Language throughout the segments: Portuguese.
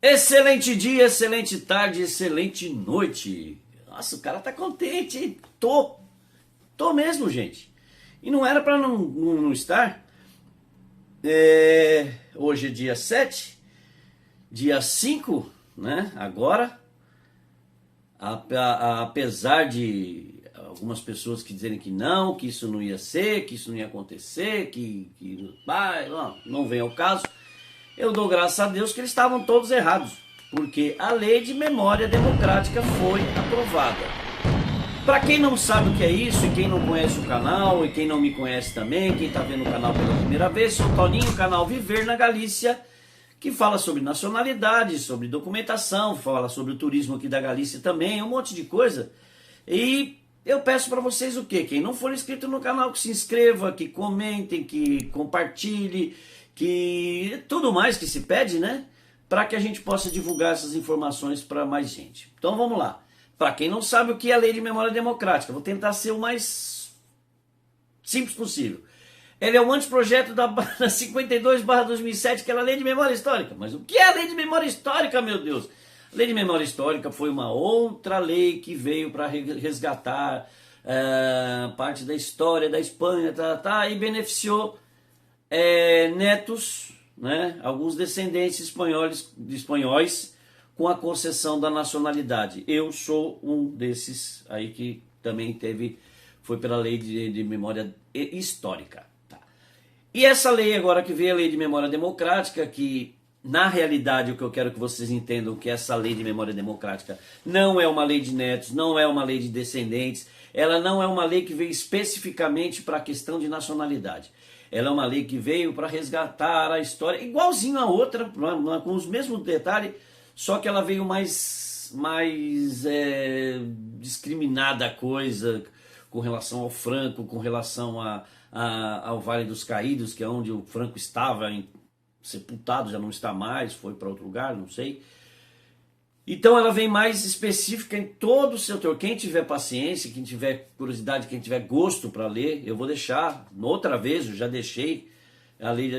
Excelente dia, excelente tarde, excelente noite. Nossa, o cara tá contente, hein? Tô mesmo, gente. E não era pra não estar. Hoje é dia 7, dia 5, né? Agora, apesar de algumas pessoas que dizerem que isso não ia ser, que isso não ia acontecer, não vem ao caso. Eu dou graças a Deus que eles estavam todos errados, porque a lei de memória democrática foi aprovada. Para quem não sabe o que é isso, e quem não conhece o canal, e quem não me conhece também, quem está vendo o canal pela primeira vez, sou o Toninho, canal Viver na Galícia, que fala sobre nacionalidade, sobre documentação, fala sobre o turismo aqui da Galícia também, um monte de coisa. E eu peço para vocês o quê? Quem não for inscrito no canal, que se inscreva, que comentem, que compartilhe, que tudo mais que se pede, né? Para que a gente possa divulgar essas informações para mais gente. Então vamos lá. Para quem não sabe o que é a Lei de Memória Democrática, vou tentar ser o mais simples possível. Ele é um anteprojeto da 52/2007, que era a Lei de Memória Histórica. Mas o que é a Lei de Memória Histórica, meu Deus? A Lei de Memória Histórica foi uma outra lei que veio para resgatar parte da história da Espanha, e beneficiou netos, né, alguns descendentes espanhóis com a concessão da nacionalidade. Eu sou um desses aí que também foi pela lei de memória histórica. Tá. E essa lei agora que veio, a lei de memória democrática, que na realidade o que eu quero que vocês entendam que essa lei de memória democrática não é uma lei de netos, não é uma lei de descendentes, ela não é uma lei que veio especificamente para a questão de nacionalidade. Ela é uma lei que veio para resgatar a história, igualzinho a outra, com os mesmos detalhes, só que ela veio mais discriminada a coisa, com relação ao Franco, com relação ao Vale dos Caídos, que é onde o Franco estava sepultado, já não está mais, foi para outro lugar, não sei. Então ela vem mais específica em todo o setor. Quem tiver paciência, quem tiver curiosidade, quem tiver gosto para ler, eu vou deixar, outra vez, eu já deixei a lei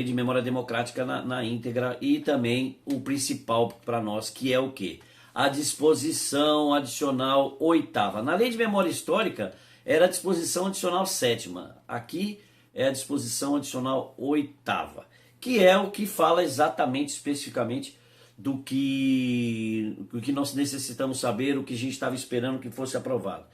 de memória democrática na íntegra, e também o principal para nós, que é o quê? A disposição adicional 8ª. Na lei de memória histórica era a disposição adicional 7ª. Aqui é a disposição adicional 8ª. Que é o que fala exatamente, especificamente, do que nós necessitamos saber, o que a gente estava esperando que fosse aprovado.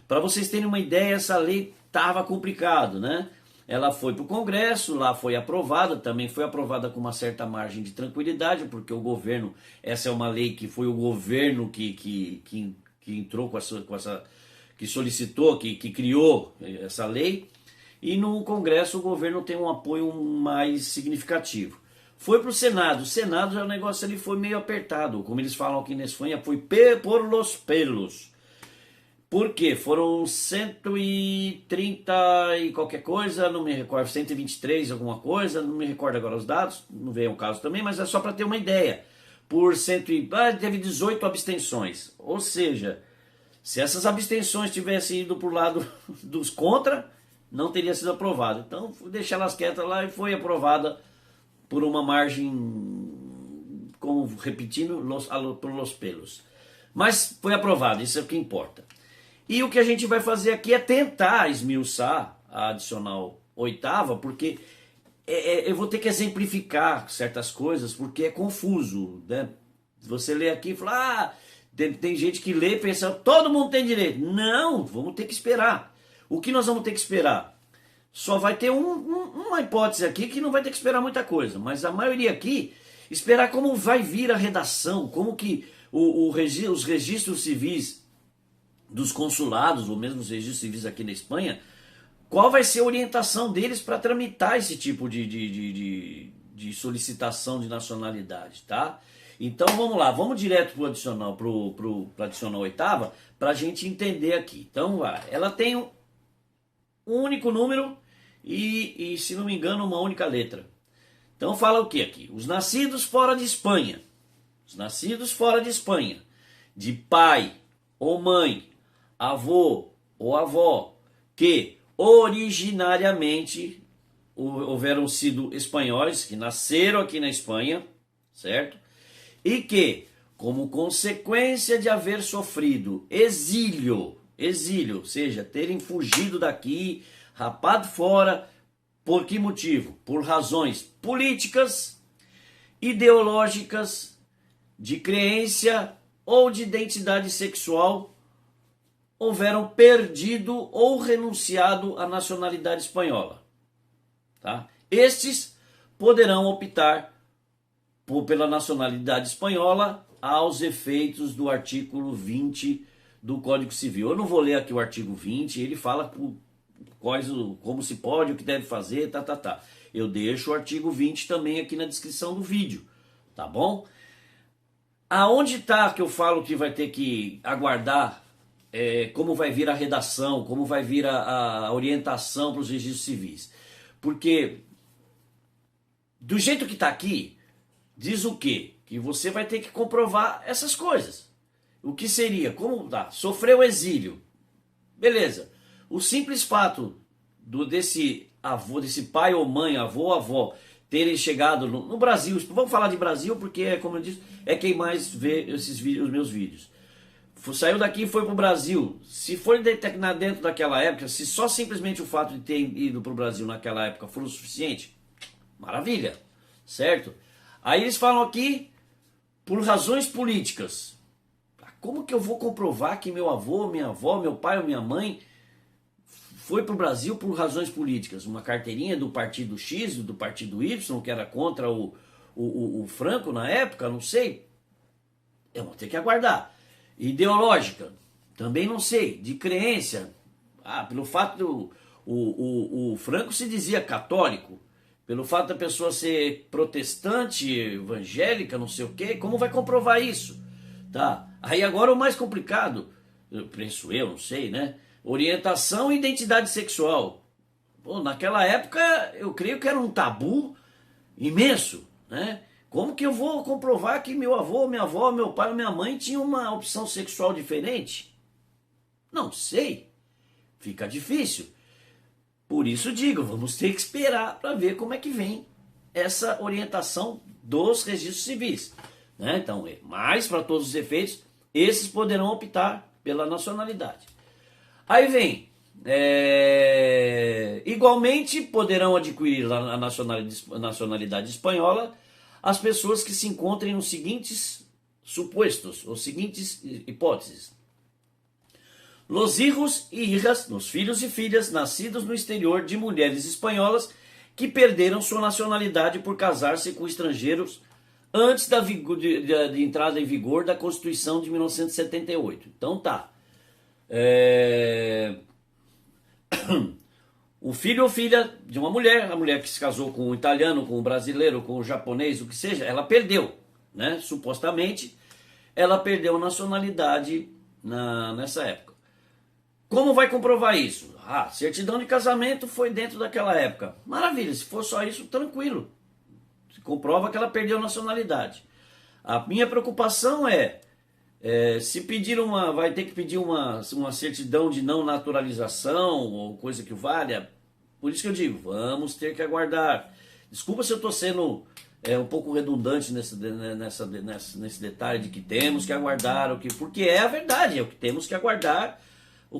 Para vocês terem uma ideia, essa lei estava complicado, né? Ela foi para o Congresso, lá foi aprovada, também foi aprovada com uma certa margem de tranquilidade, porque o governo, essa é uma lei que foi o governo que entrou com essa, que solicitou, que criou essa lei. E no Congresso o governo tem um apoio mais significativo. Foi para o Senado já o negócio ali foi meio apertado, como eles falam aqui na Espanha, foi por los pelos. Por quê? Foram 130 e qualquer coisa, não me recordo, 123 alguma coisa, não me recordo agora os dados, não veio ao caso também, mas é só para ter uma ideia. Teve 18 abstenções, ou seja, se essas abstenções tivessem ido para o lado dos contra, não teria sido aprovada. Então, deixar elas quietas lá, e foi aprovada por uma margem, repetindo, por los pelos. Mas foi aprovada, isso é o que importa. E o que a gente vai fazer aqui é tentar esmiuçar a adicional 8ª, porque eu vou ter que exemplificar certas coisas, porque é confuso, né? Você lê aqui e fala, tem gente que lê e pensa, todo mundo tem direito. Não, vamos ter que esperar. O que nós vamos ter que esperar? Só vai ter uma hipótese aqui que não vai ter que esperar muita coisa, mas a maioria aqui, esperar como vai vir a redação, como que os registros civis dos consulados, ou mesmo os registros civis aqui na Espanha, qual vai ser a orientação deles para tramitar esse tipo de solicitação de nacionalidade, tá? Então vamos lá, vamos direto para o adicional, pro adicional 8ª, para a gente entender aqui. Então ela tem um único número e, se não me engano, uma única letra. Então fala o que aqui? Os nascidos fora de Espanha. Os nascidos fora de Espanha, de pai ou mãe, avô ou avó, que originariamente houveram sido espanhóis que nasceram aqui na Espanha, certo? E que, como consequência de haver sofrido exílio, ou seja, terem fugido daqui, rapado fora, por que motivo? Por razões políticas, ideológicas, de crença ou de identidade sexual, houveram perdido ou renunciado à nacionalidade espanhola. Tá? Estes poderão optar pela nacionalidade espanhola aos efeitos do artigo 20 do Código Civil. Eu não vou ler aqui o artigo 20, ele fala como se pode, o que deve fazer, tá. Eu deixo o artigo 20 também aqui na descrição do vídeo, tá bom? Aonde está que eu falo que vai ter que aguardar como vai vir a redação, como vai vir a orientação para os registros civis? Porque do jeito que está aqui, diz o quê? Que você vai ter que comprovar essas coisas. O que seria? Como tá? Sofreu exílio. Beleza. O simples fato desse avô, desse pai ou mãe, avô ou avó, terem chegado no Brasil, vamos falar de Brasil porque, como eu disse, é quem mais vê os meus vídeos. Saiu daqui e foi para o Brasil. Se for detectar dentro daquela época, se só simplesmente o fato de ter ido para o Brasil naquela época for o suficiente, maravilha, certo? Aí eles falam aqui, por razões políticas. Como que eu vou comprovar que meu avô, minha avó, meu pai ou minha mãe foi para o Brasil por razões políticas? Uma carteirinha do partido X, do partido Y, que era contra o Franco na época, não sei. Eu vou ter que aguardar. Ideológica, também não sei. De crença, pelo fato o Franco se dizia católico, pelo fato da pessoa ser protestante, evangélica, não sei o quê, como vai comprovar isso? Tá? Aí agora o mais complicado, penso eu, não sei, né? Orientação e identidade sexual. Pô, naquela época eu creio que era um tabu imenso, né? Como que eu vou comprovar que meu avô, minha avó, meu pai ou minha mãe tinham uma opção sexual diferente? Não sei. Fica difícil. Por isso digo, vamos ter que esperar para ver como é que vem essa orientação dos registros civis. Né? Então, mas para todos os efeitos, esses poderão optar pela nacionalidade. Aí vem, igualmente poderão adquirir a nacionalidade espanhola as pessoas que se encontrem nos seguintes supostos, ou seguintes hipóteses. Los hijos e hijas, los filhos e filhas nascidos no exterior de mulheres espanholas que perderam sua nacionalidade por casar-se com estrangeiros antes de entrada em vigor da Constituição de 1978. Então tá. O filho ou filha de uma mulher, a mulher que se casou com um italiano, com um brasileiro, com um japonês, o que seja, ela perdeu, né? Supostamente, ela perdeu a nacionalidade nessa época. Como vai comprovar isso? Certidão de casamento foi dentro daquela época. Maravilha, se for só isso, tranquilo. Se comprova que ela perdeu a nacionalidade. A minha preocupação se pedir vai ter que pedir uma certidão de não naturalização ou coisa que valha. Por isso que eu digo, vamos ter que aguardar. Desculpa se eu estou sendo um pouco redundante nesse detalhe de que temos que aguardar, porque é a verdade, é o que temos que aguardar,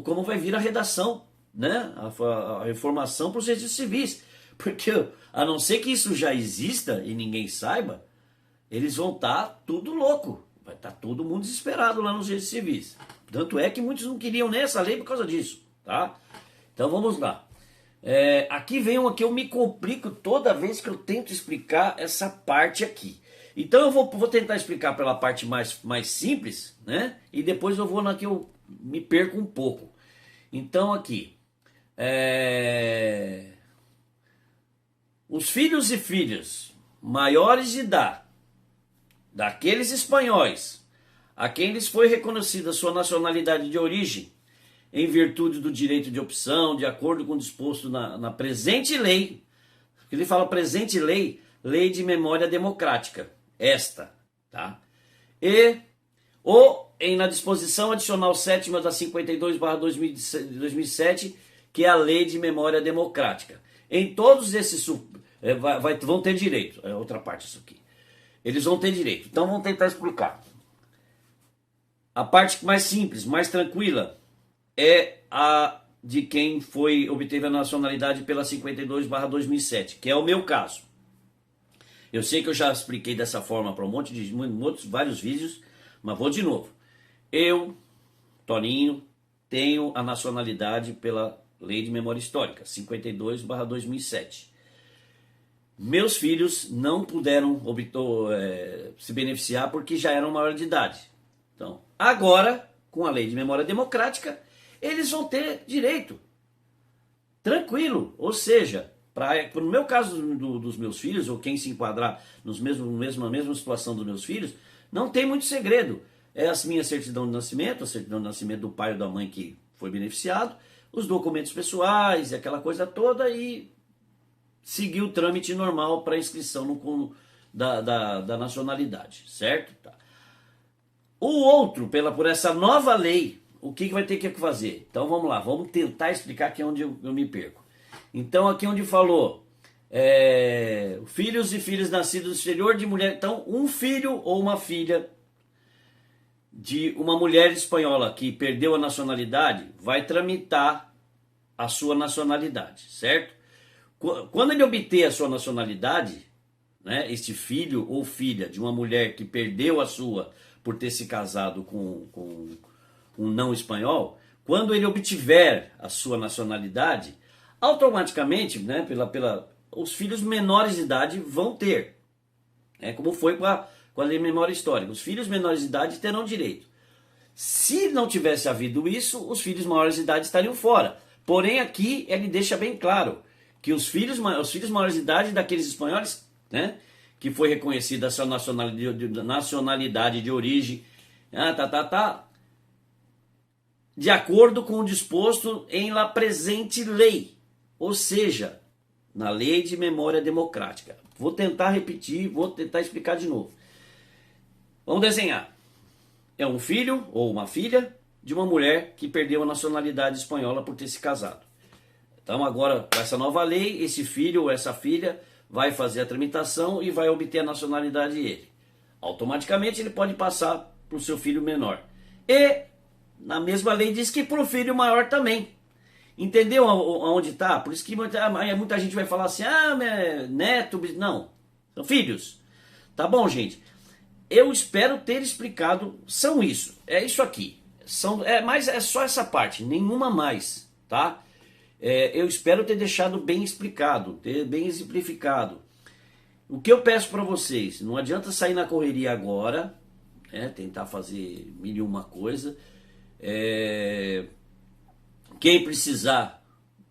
como vai vir a redação, né? A informação para os registros civis. Porque a não ser que isso já exista e ninguém saiba, eles vão estar tudo louco. Vai estar todo mundo desesperado lá nos registros civis. Tanto é que muitos não queriam nem essa lei por causa disso. Tá? Então vamos lá. Aqui vem uma que eu me complico toda vez que eu tento explicar essa parte aqui. Então eu vou tentar explicar pela parte mais simples, né? E depois eu vou na que eu me perco um pouco. Então aqui. Os filhos e filhas maiores de idade daqueles espanhóis a quem lhes foi reconhecida sua nacionalidade de origem em virtude do direito de opção, de acordo com o disposto na presente lei, ele fala presente lei, lei de memória democrática, tá? Na disposição adicional 7ª da 52/2007, que é a lei de memória democrática. Em todos esses vão ter direito. É outra parte isso aqui. Eles vão ter direito. Então vamos tentar explicar. A parte mais simples, mais tranquila, é a de quem obteve a nacionalidade pela 52/2007, que é o meu caso. Eu sei que eu já expliquei dessa forma para vários vídeos, mas vou de novo. Eu, Toninho, tenho a nacionalidade pela Lei de Memória Histórica, 52/2007. Meus filhos não puderam se beneficiar porque já eram maior de idade. Então, agora, com a Lei de Memória Democrática, eles vão ter direito. Tranquilo. Ou seja, no meu caso dos meus filhos, ou quem se enquadrar na mesma situação dos meus filhos, não tem muito segredo. É a minha certidão de nascimento, a certidão de nascimento do pai ou da mãe que foi beneficiado, os documentos pessoais, aquela coisa toda, e seguir o trâmite normal para inscrição da nacionalidade, certo? Tá. O outro, por essa nova lei, o que vai ter que fazer? Então vamos lá, vamos tentar explicar aqui onde eu me perco. Então aqui onde falou, filhos e filhas nascidos no exterior de mulher, então um filho ou uma filha de uma mulher espanhola que perdeu a nacionalidade, vai tramitar a sua nacionalidade, certo? Quando ele obter a sua nacionalidade, né, este filho ou filha de uma mulher que perdeu a sua por ter se casado com um não espanhol, quando ele obtiver a sua nacionalidade, automaticamente, né, os filhos menores de idade vão ter. Como foi com a Lei de Memória Histórica. Os filhos menores de idade terão direito. Se não tivesse havido isso, os filhos maiores de idade estariam fora. Porém, aqui ele deixa bem claro que os filhos maiores de idade daqueles espanhóis, né, que foi reconhecida a sua nacionalidade de origem, de acordo com o disposto em la presente lei, ou seja, na Lei de Memória Democrática. Vou tentar repetir, vou tentar explicar de novo. Vamos desenhar. É um filho ou uma filha de uma mulher que perdeu a nacionalidade espanhola por ter se casado. Então agora, com essa nova lei, esse filho ou essa filha vai fazer a tramitação e vai obter a nacionalidade dele. Automaticamente ele pode passar para o seu filho menor. E na mesma lei diz que para o filho maior também. Entendeu aonde está? Por isso que muita gente vai falar assim, neto, não, são filhos. Tá bom, gente? Eu espero ter explicado, são isso, é isso aqui. Mas é só essa parte, nenhuma mais, tá? Eu espero ter deixado bem explicado, ter bem exemplificado. O que eu peço para vocês, não adianta sair na correria agora, tentar fazer mil e uma coisa. Quem precisar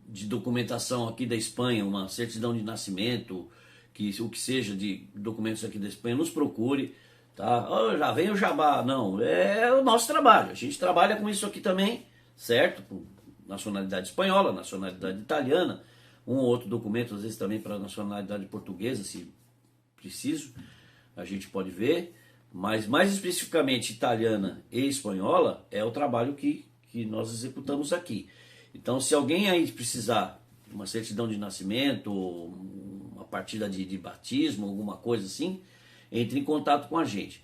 de documentação aqui da Espanha, uma certidão de nascimento, o que seja de documentos aqui da Espanha, nos procure, tá? Já vem o jabá, não, é o nosso trabalho, a gente trabalha com isso aqui também, certo? Com nacionalidade espanhola, nacionalidade italiana, um ou outro documento, às vezes também para nacionalidade portuguesa, se preciso, a gente pode ver, mas mais especificamente italiana e espanhola é o trabalho que nós executamos aqui. Então, se alguém aí precisar de uma certidão de nascimento, uma partida de batismo, alguma coisa assim, entre em contato com a gente.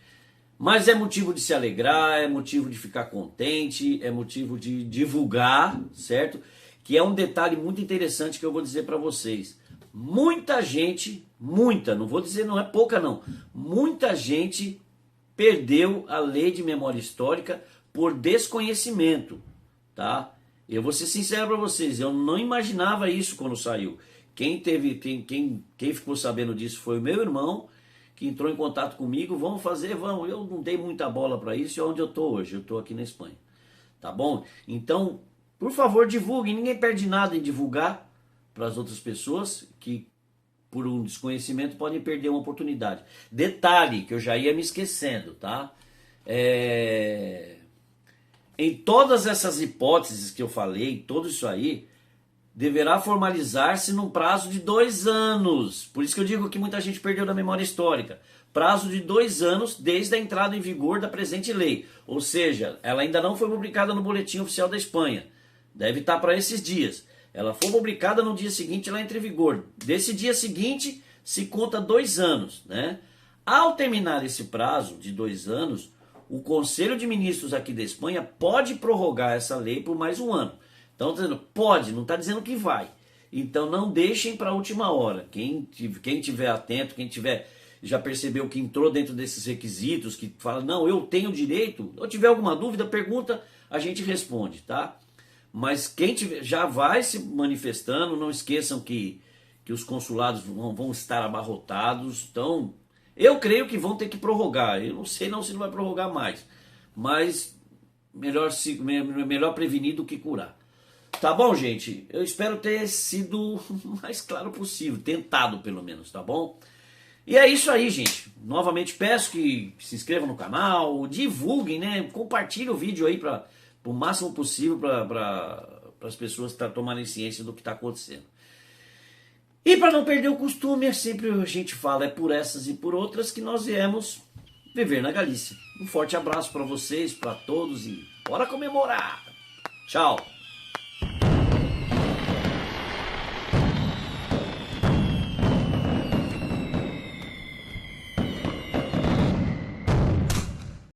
Mas é motivo de se alegrar, é motivo de ficar contente, é motivo de divulgar, certo? Que é um detalhe muito interessante que eu vou dizer para vocês. Muita gente, não vou dizer não é pouca não, muita gente perdeu a Lei de Memória Histórica por desconhecimento, tá? Eu vou ser sincero para vocês, eu não imaginava isso quando saiu. Quem ficou sabendo disso foi o meu irmão, que entrou em contato comigo, vamos. Eu não dei muita bola para isso, e é onde eu estou hoje, eu estou aqui na Espanha, tá bom? Então, por favor, divulguem, ninguém perde nada em divulgar para as outras pessoas que, por um desconhecimento, podem perder uma oportunidade. Detalhe, que eu já ia me esquecendo, tá? Em todas essas hipóteses que eu falei, tudo isso aí, deverá formalizar-se num prazo de 2 anos. Por isso que eu digo que muita gente perdeu da memória histórica. Prazo de 2 anos desde a entrada em vigor da presente lei. Ou seja, ela ainda não foi publicada no Boletim Oficial da Espanha. Deve estar para esses dias. ela for publicada no dia seguinte, ela entra em vigor. Desse dia seguinte, se conta 2 anos, né? Ao terminar esse prazo de 2 anos, o Conselho de Ministros aqui da Espanha pode prorrogar essa lei por mais 1 ano. Então, tá dizendo, pode, não está dizendo que vai. Então, não deixem para a última hora. Quem tiver atento, quem tiver já percebeu que entrou dentro desses requisitos, que fala, não, eu tenho direito, ou tiver alguma dúvida, pergunta, a gente responde, tá? Mas quem tiver, já vai se manifestando, não esqueçam que os consulados vão estar abarrotados, então eu creio que vão ter que prorrogar, eu não sei não se não vai prorrogar mais, mas melhor prevenir do que curar. Tá bom, gente? Eu espero ter sido o mais claro possível, tentado pelo menos, tá bom? E é isso aí, gente. Novamente peço que se inscrevam no canal, divulguem, né? Compartilhem o vídeo aí para o máximo possível para as pessoas tomarem ciência do que está acontecendo. E para não perder o costume, é sempre a gente fala, é por essas e por outras que nós viemos viver na Galícia. Um forte abraço para vocês, para todos e bora comemorar! Tchau!